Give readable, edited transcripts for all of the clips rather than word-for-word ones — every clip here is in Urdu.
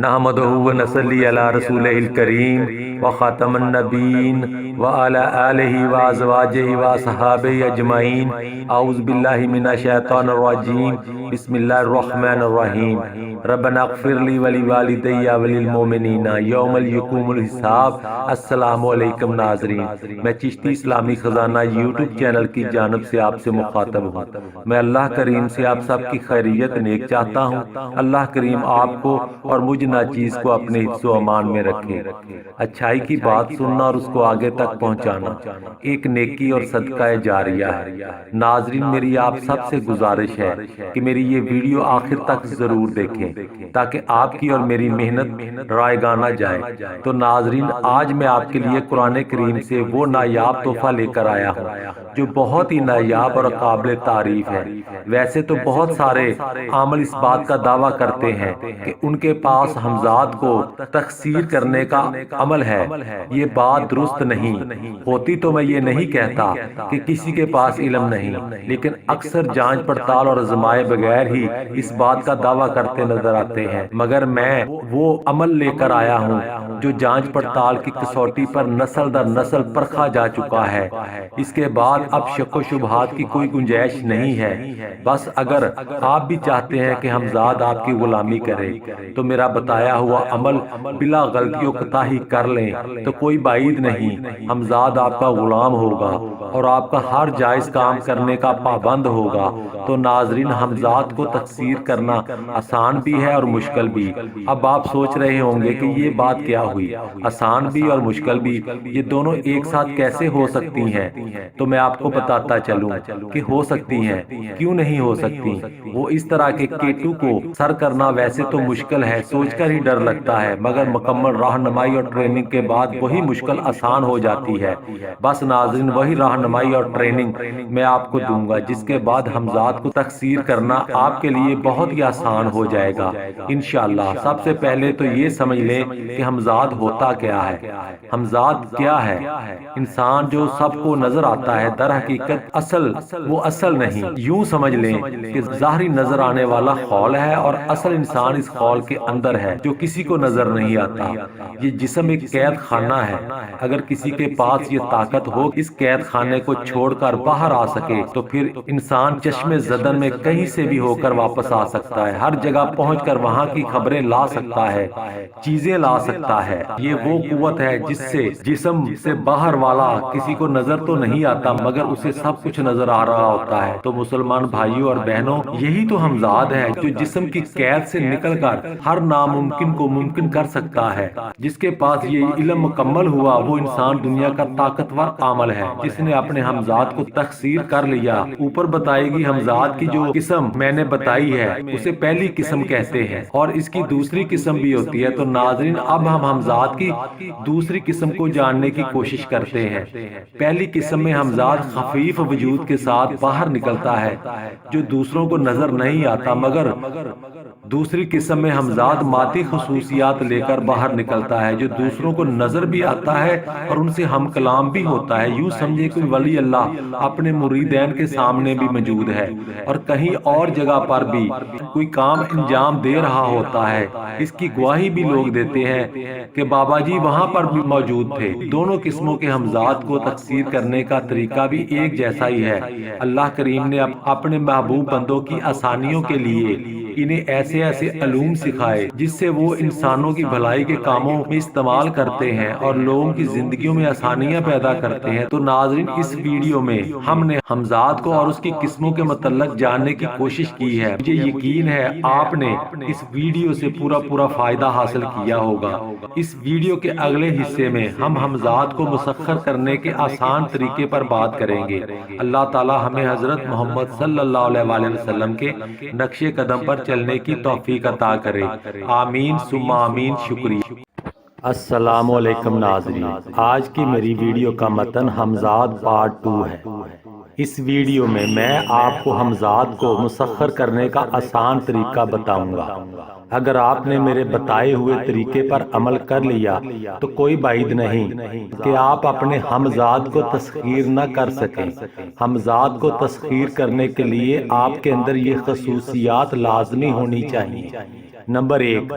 نحمدہ و نصلی علی رسولہ الکریم و خاتم النبیین و علی آلہ و ازواجہ و صحابہ اجمعین۔ اعوذ باللہ من الشیطان الرجیم، بسم اللہ الرحمن الرحیم۔ ربنا اغفر لی ولی والدی وللمؤمنین یوم یقوم الحساب۔ السلام علیکم ناظرین، میں چشتی اسلامی خزانہ یوٹیوب چینل کی جانب سے آپ سے مخاطب ہوں۔ میں اللہ کریم سے آپ سب کی خیریت نیک چاہتا ہوں۔ اللہ کریم آپ کو اور مجھ ناچیز کو اپنے حفظ و امان میں رکھے۔ اچھائی کی بات سننا اور اس کو آگے تک پہنچانا ایک نیکی اور صدقہ جاریہ ہے۔ ناظرین، میری آپ سب سے گزارش ہے کہ میری یہ ویڈیو آخر تک ضرور دیکھیں تاکہ آپ کی اور میری محنت رائگاں نہ جائے۔ تو ناظرین، آج میں آپ کے لیے قرآن کریم سے وہ نایاب تحفہ لے کر آیا ہوں جو بہت ہی نایاب اور قابل تعریف ہے۔ ویسے تو بہت سارے عامل اس بات کا دعویٰ کرتے ہیں کہ ان کے پاس حمزات کو تکثیر کرنے کا عمل ہے۔ یہ بات درست نہیں ہوتی تو میں یہ نہیں کہتا کہ کسی کے پاس علم نہیں، لیکن اکثر جانچ پڑتال اور آزمائے بغیر ہی اس بات کا دعویٰ کرتے نظر آتے ہیں، مگر میں وہ عمل لے کر آیا ہوں جو جانچ پڑتال کی کسوٹی پر نسل در نسل پرکھا جا چکا ہے۔ اس کے بعد اب شک و شبہات کی کوئی گنجائش نہیں ہے۔ بس اگر آپ بھی چاہتے ہیں کہ حمزاد آپ کی غلامی کرے تو میرا بتایا ہوا عمل بلا غلطی و کوتاہی کر لیں تو کوئی بعید نہیں، حمزاد آپ کا غلام ہوگا اور آپ کا ہر جائز کام کرنے کا پابند ہوگا۔ تو ناظرین، حمزات کو تکثیر کرنا آسان بھی ہے اور مشکل بھی۔ اب آپ سوچ رہے ہوں گے کہ یہ بات کیا ہوئی، آسان بھی اور مشکل بھی، یہ دونوں ایک ساتھ کیسے ہو سکتی ہیں؟ تو میں آپ کو بتاتا چلوں کہ ہو سکتی ہیں، کیوں نہیں ہو سکتی۔ وہ اس طرح کے کیٹو کو سر کرنا ویسے تو مشکل ہے، سوچ کر ہی ڈر لگتا ہے، مگر مکمل رہنمائی اور ٹریننگ کے بعد وہی مشکل آسان ہو جاتی ہے۔ بس ناظرین، وہی رہنمائی اور ٹریننگ میں آپ کو دوں گا جس کے بعد حمزات کو تکثیر کرنا آپ کے لیے بہت ہی آسان ہو جائے گا انشاءاللہ۔ سب سے پہلے تو یہ سمجھ لیں کہ حمزات ہوتا کیا ہے۔ حمزات کیا ہے؟ انسان جو سب کو نظر آتا ہے، در حقیقت وہ اصل نہیں۔ یوں سمجھ لیں کہ ظاہری نظر آنے والا خول ہے اور اصل انسان اس خول کے اندر ہے جو کسی کو نظر نہیں آتا۔ یہ جسم ایک قید خانہ ہے۔ اگر کسی کے پاس یہ طاقت ہو اس قید خانے کو چھوڑ کر باہر آ سکے تو پھر انسان چشم زدن میں کہیں سے بھی ہو کر واپس آ سکتا ہے، ہر جگہ پہنچ کر وہاں کی خبریں لا سکتا ہے، چیزیں لا سکتا ہے۔ یہ وہ قوت ہے جس سے جسم سے باہر والا کسی کو نظر تو نہیں آتا مگر اسے سب کچھ نظر آ رہا ہوتا ہے۔ تو مسلمان بھائیوں اور بہنوں، یہی تو حمزاد ہے جو جسم کی قید سے نکل کر ہر ناممکن کو ممکن کر سکتا ہے۔ جس کے پاس یہ علم مکمل ہوا وہ انسان دنیا کا طاقتور عامل ہے۔ جس نے اپنے حمزات کو تکثیر کر لیا، اوپر بتائے گی حمزات کی جو قسم میں نے بتائی ہے اسے پہلی قسم کہتے ہیں، اور اس کی دوسری قسم بھی ہوتی ہے۔ تو ناظرین، اب ہم حمزات کی دوسری قسم کو جاننے کی کوشش کرتے ہیں۔ پہلی قسم میں حمزات خفیف وجود کے ساتھ باہر نکلتا ہے جو دوسروں کو نظر نہیں آتا، مگر دوسری قسم میں حمزات مادی خصوصیات لے کر باہر نکلتا ہے جو دوسروں کو نظر بھی آتا ہے اور ان سے ہم کلام بھی ہوتا ہے۔ یوں سمجھے کوئی ولی اللہ اپنے مریدین کے سامنے بھی موجود ہے اور کہیں اور جگہ پر بھی کوئی کام انجام دے رہا ہوتا ہے، اس کی گواہی بھی لوگ دیتے ہیں کہ بابا جی وہاں پر بھی موجود تھے۔ دونوں قسموں کے حمزات کو تکثیر کرنے کا طریقہ بھی ایک جیسا ہی ہے۔ اللہ کریم نے اپنے محبوب بندوں کی آسانیوں کے لیے انہیں ایسے علوم سکھائے جس سے وہ انسانوں کی بھلائی کے کاموں میں استعمال کرتے ہیں اور لوگوں کی زندگیوں میں آسانیاں پیدا کرتے ہیں۔ تو ناظرین، اس ویڈیو میں ہم نے حمزات کو اور اس کی قسموں کے متعلق جاننے کی کوشش کی ہے۔ مجھے یقین ہے آپ نے اس ویڈیو سے پورا فائدہ حاصل کیا ہوگا۔ اس ویڈیو کے اگلے حصے میں ہم حمزات کو مسخر کرنے کے آسان طریقے پر بات کریں گے۔ اللہ تعالی ہمیں حضرت محمد صلی اللہ علیہ وآلہ وسلم کے نقش قدم پر چلنے کی توفیق عطا کرے، آمین ثم آمین۔ شکریہ۔ السلام علیکم ناظرین، آج کی میری ویڈیو کا متن حمزات پارٹ 2 ہے۔ اس ویڈیو میں آپ کو حمزات کو مسخر کرنے کا آسان طریقہ بتاؤں گا۔ اگر آپ نے میرے بتائے ہوئے طریقے پر عمل کر لیا تو کوئی بعید نہیں کہ آپ اپنے حمزات کو تسخیر نہ کر سکیں۔ حمزات کو تسخیر کرنے کے لیے آپ کے اندر یہ خصوصیات لازمی ہونی چاہیے۔ نمبر 1،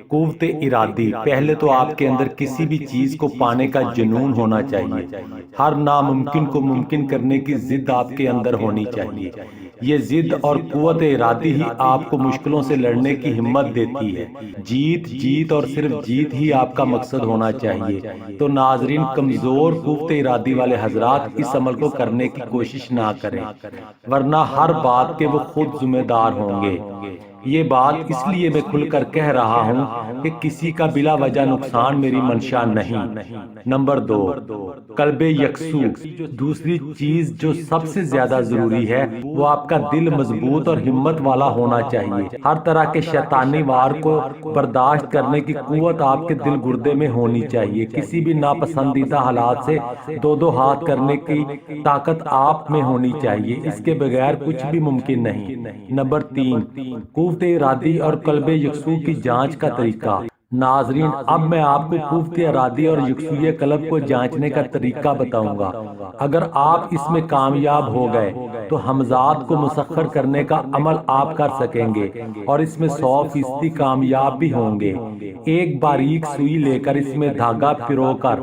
قوت ارادی۔ پہلے تو آپ کے اندر کسی بھی چیز کو پانے کا جنون ہونا چاہیے، ہر ناممکن کو ممکن کرنے کی ضد آپ کے اندر ہونی چاہیے۔ یہ ضد اور قوت ارادی ہی آپ کو مشکلوں سے لڑنے کی ہمت دیتی ہے۔ جیت اور صرف جیت ہی آپ کا مقصد ہونا چاہیے۔ تو ناظرین، کمزور قوت ارادی والے حضرات اس عمل کو کرنے کی کوشش نہ کریں، ورنہ ہر بات کے وہ خود ذمہ دار ہوں گے۔ یہ بات اس لیے میں کھل کر کہہ رہا ہوں کہ کسی کا بلا وجہ نقصان میری منشا نہیں۔ نمبر 2، قلب یکسو۔ دوسری چیز جو سب سے زیادہ ضروری ہے وہ آپ کا دل مضبوط اور ہمت والا ہونا چاہیے۔ ہر طرح کے شیطانی وار کو برداشت کرنے کی قوت آپ کے دل گردے میں ہونی چاہیے۔ کسی بھی ناپسندیدہ حالات سے دو ہاتھ کرنے کی طاقت آپ میں ہونی چاہیے، اس کے بغیر کچھ بھی ممکن نہیں۔ نمبر 3، قوت ارادی اور قلب یکسو کی جانچ کا طریقہ۔ ناظرین، اب میں آپ کو قوت ارادی اور یکسوئی قلب کو جانچنے کا طریقہ بتاؤں گا۔ اگر آپ اس میں کامیاب ہو گئے تو حمزات کو مسخر کرنے کا عمل آپ کر سکیں گے اور اس میں 100% کامیاب بھی ہوں گے۔ ایک باریک سوئی لے کر اس میں دھاگا پرو کر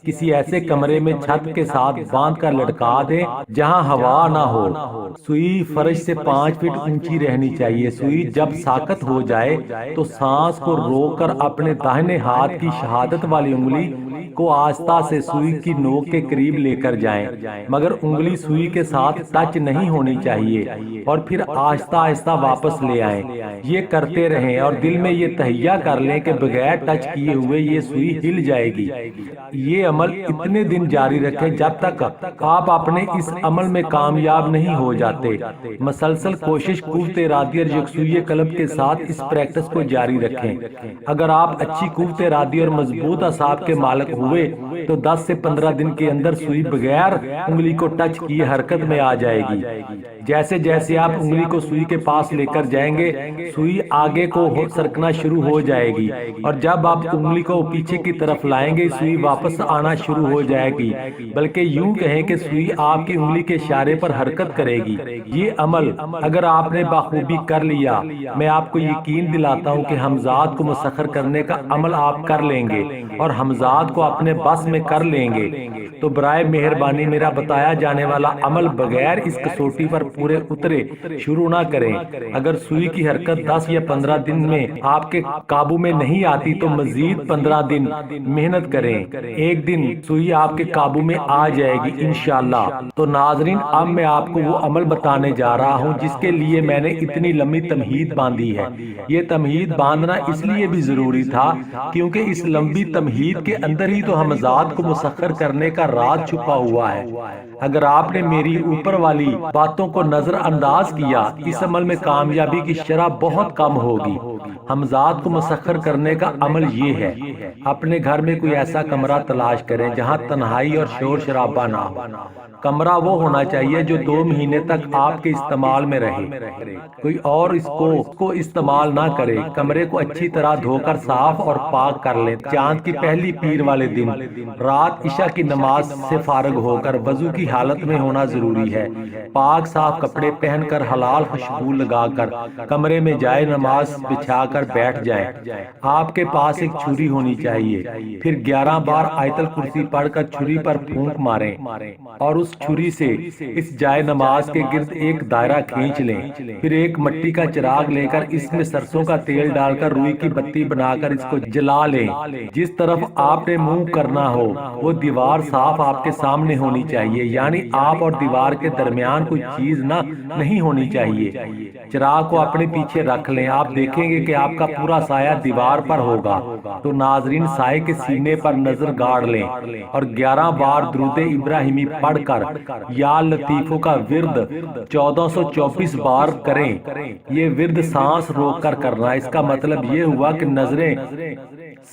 کسی ایسے کمرے میں چھت کے ساتھ باندھ کر لٹکا دیں جہاں ہوا نہ ہو۔ سوئی فرش سے 5 فٹ اونچی رہنی چاہیے۔ سوئی جب ساکت ہو جائے تو سانس کو روک کر اپنے داہنے ہاتھ کی شہادت والی انگلی کو آہستہ سے سوئی کی نوک کے قریب لے کر جائیں، مگر انگلی سوئی کے ساتھ ٹچ نہیں ہونی چاہیے، اور پھر آہستہ آہستہ واپس لے آئیں۔ یہ کرتے رہیں اور دل میں یہ تہیہ کر لیں کہ بغیر ٹچ کیے ہوئے یہ سوئی ہل جائے گی۔ یہ عمل اتنے دن جاری رکھیں جب تک آپ اپنے اس عمل میں کامیاب نہیں ہو جاتے۔ مسلسل کوشش قوت ارادی اور یکسوئی قلب کے ساتھ اس پریکٹس کو جاری رکھیں۔ اگر آپ اچھی قوت ارادی اور مضبوط اعصاب کے مالک ہوئے تو 10 سے 15 دن کے اندر سوئی بغیر انگلی کو ٹچ کیے حرکت میں آ جائے گی۔ جیسے جیسے آپ انگلی کو سوئی کے پاس لے کر جائیں گے، سوئی آگے کو سرکنا شروع ہو جائے گی، اور جب آپ انگلی کو پیچھے کی طرف لائیں گے سوئی واپس آنا شروع ہو جائے گی، بلکہ یوں کہیں کہ سوئی آپ کی انگلی کے اشارے پر حرکت کرے گی۔ یہ عمل اگر آپ نے بخوبی کر لیا، میں آپ کو یقین دلاتا ہوں کہ حمزات کو مسخر کرنے کا عمل آپ کر لیں گے اور حمزات کو اپنے بس میں کر لیں گے۔ تو برائے مہربانی میرا بتایا جانے والا عمل بغیر اس کسوٹی پر پورے اترے شروع نہ کریں۔ اگر سوئی کی حرکت 10 یا 15 دن میں آپ کے قابو میں نہیں آتی تو مزید 15 دن محنت کریں، ایک دن سوئی آپ کے قابو میں آ جائے گی انشاءاللہ۔ تو ناظرین، اب میں آپ کو وہ عمل بتانے جا رہا ہوں جس کے لیے میں نے اتنی لمبی تمہید باندھی ہے۔ یہ تمہید باندھنا اس لیے بھی ضروری تھا کیونکہ اس لمبی تمہید کے اندر ہی تو حمزات کو مسخر کرنے کا راز چھپا ہوا ہے۔ اگر آپ نے میری اوپر والی باتوں کو نظر انداز کیا، اس عمل میں کامیابی کی شرح بہت کم ہوگی۔ حمزات کو مسخر کرنے کا عمل یہ ہے: اپنے گھر میں کوئی ایسا کمرہ تلاش کریں جہاں تنہائی اور شور شرابہ نہ ہو۔ کمرہ وہ ہونا چاہیے جو 2 مہینے تک آپ کے استعمال میں رہے، کوئی اور اس کو استعمال نہ کرے۔ کمرے کو اچھی طرح دھو کر صاف اور پاک کر لیں۔ چاند کی پہلی پیر والے دن رات عشاء کی نماز سے فارغ ہو کر وضو کی حالت میں ہونا ضروری ہے۔ پاک صاف کپڑے پہن کر حلال خوشبو لگا کر کمرے میں جائے نماز بچھا کر بیٹھ جائیں۔ آپ کے پاس ایک چھری ہونی چاہیے، پھر 11 بار آیت الکرسی پڑھ کر چھری پر پھونک ماریں اور اس چھری سے اس جائے نماز کے گرد ایک دائرہ کھینچ لیں۔ پھر ایک مٹی کا چراغ لے کر اس میں سرسوں کا تیل ڈال کر روئی کی بتی بنا کر اس کو جلا لیں۔ جس طرف آپ نے منہ کرنا ہو وہ دیوار صاف آپ کے سامنے ہونی چاہیے، یعنی آپ اور دیوار کے درمیان کوئی چیز نہیں ہونی چاہیے۔ چراغ کو اپنے پیچھے رکھ لیں، آپ دیکھیں گے کہ آپ کا پورا سایہ دیوار پر ہوگا۔ تو ناظرین، سائے کے سینے پر نظر گاڑ لیں اور 11 بار درود ابراہیمی پڑھ کر یا لطیفوں کا ورد 1424 بار کریں۔ یہ ورد سانس روک کر کرنا، اس کا مطلب یہ ہوا کہ نظریں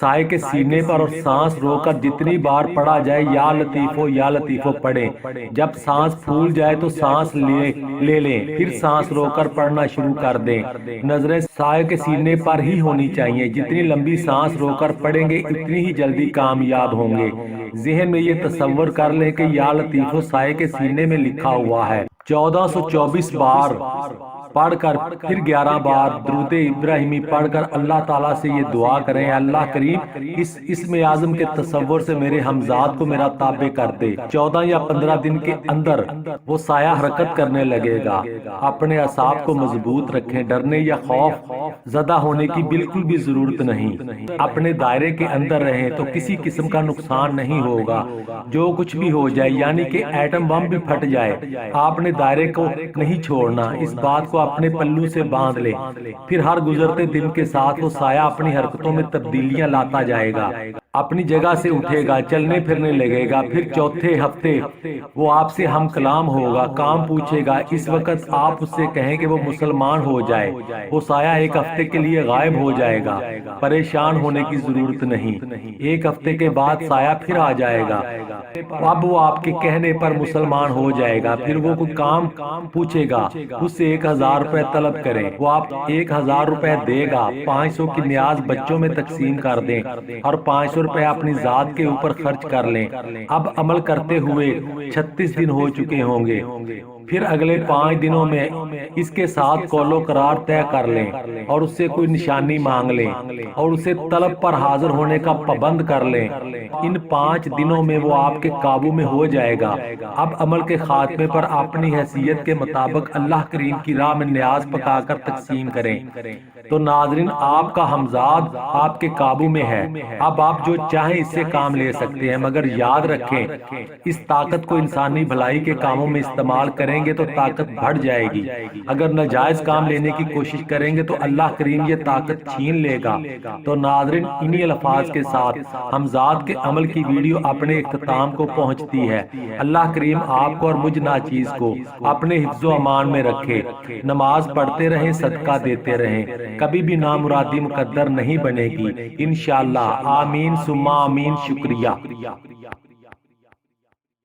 سائے کے سینے پر اور سانس روک کر جتنی بار پڑھا جائے یا لطیفوں پڑھیں۔ جب سانس پھول جائے تو سانس لے لیں، پھر سانس روک کر پڑھنا شروع کر دیں۔ نظریں سائے کے سینے پر ہی ہونی چاہیے۔ جتنی لمبی سانس روک کر پڑھیں گے اتنی ہی جلدی کامیاب ہوں گے۔ ذہن میں یہ تصور کر لیں کہ یا لطیفوں سائے کے سینے میں لکھا ہوا ہے۔ 1424 بار پڑھ کر پھر 11 بار درود ابراہیمی پڑھ کر اللہ تعالیٰ سے یہ دعا کریں، اللہ کریم اس اسم اعظم کے تصور سے میرے ہمزاد کو میرا تابع کر دے۔ 14 یا 15 دن کے اندر وہ سایہ حرکت کرنے لگے گا۔ اپنے اعصاب کو مضبوط رکھیں، ڈرنے یا خوف زدہ ہونے کی بالکل بھی ضرورت نہیں۔ اپنے دائرے کے اندر رہیں تو کسی قسم کا نقصان نہیں ہوگا۔ جو کچھ بھی ہو جائے، یعنی کہ ایٹم بم بھی پھٹ جائے، آپ نے دائرے کو نہیں چھوڑنا۔ اس بات کو اپنے پلو سے باندھ لیں، پھر ہر گزرتے دن کے ساتھ وہ سایہ اپنی حرکتوں میں تبدیلیاں لاتا جائے گا، اپنی جگہ سے اٹھے گا، چلنے پھرنے لگے گا۔ پھر چوتھے ہفتے وہ آپ سے ہم کلام ہوگا، کام پوچھے گا۔ اس وقت آپ اس سے کہیں کہ وہ مسلمان ہو جائے۔ وہ سایہ ایک ہفتے کے لیے غائب ہو جائے گا، پریشان ہونے کی ضرورت نہیں۔ ایک ہفتے کے بعد سایہ پھر آ جائے گا، اب وہ آپ کے کہنے پر مسلمان ہو جائے گا۔ پھر وہ کوئی کام پوچھے گا، اس سے 1000 روپے طلب کریں، وہ آپ 1000 روپے دے گا۔ 500 کی نیاز بچوں میں تقسیم کر دیں اور 500 روپے اپنی ذات کے اوپر خرچ کر لیں۔ اب عمل کرتے ہوئے 36 دن ہو چکے ہوں گے۔ پھر اگلے 5 دنوں میں اس کے ساتھ قول و قرار طے کر لیں اور اس سے کوئی نشانی مانگ لیں اور اسے طلب پر حاضر ہونے کا پابند کر لیں۔ ان 5 دنوں میں وہ آپ کے قابو میں ہو جائے گا۔ اب عمل کے خاتمے پر اپنی حیثیت کے مطابق اللہ کریم کی راہ میں نیاز پکا کر تقسیم کریں۔ تو ناظرین، آپ کا ہمزاد آپ کے قابو میں ہے۔ اب آپ جو چاہیں اس سے کام لے سکتے ہیں، مگر یاد رکھیں اس طاقت کو انسانی بھلائی کے کاموں میں استعمال کریں گے تو طاقت بڑھ جائے گی۔ اگر ناجائز کام لینے کی کوشش کریں گے تو اللہ کریم یہ طاقت چھین لے گا۔ تو ناظرین، انہی الفاظ کے ساتھ ہمزاد کے عمل کی ویڈیو اپنے اختتام کو پہنچتی ہے۔ اللہ کریم آپ کو اور مجھ ناچیز کو اپنے حفظ و امان میں رکھے۔ نماز پڑھتے رہیں، صدقہ دیتے رہیں، کبھی بھی نامرادی مقدر نہیں بنے گی انشاءاللہ۔ آمین ثم آمین۔ شکریہ۔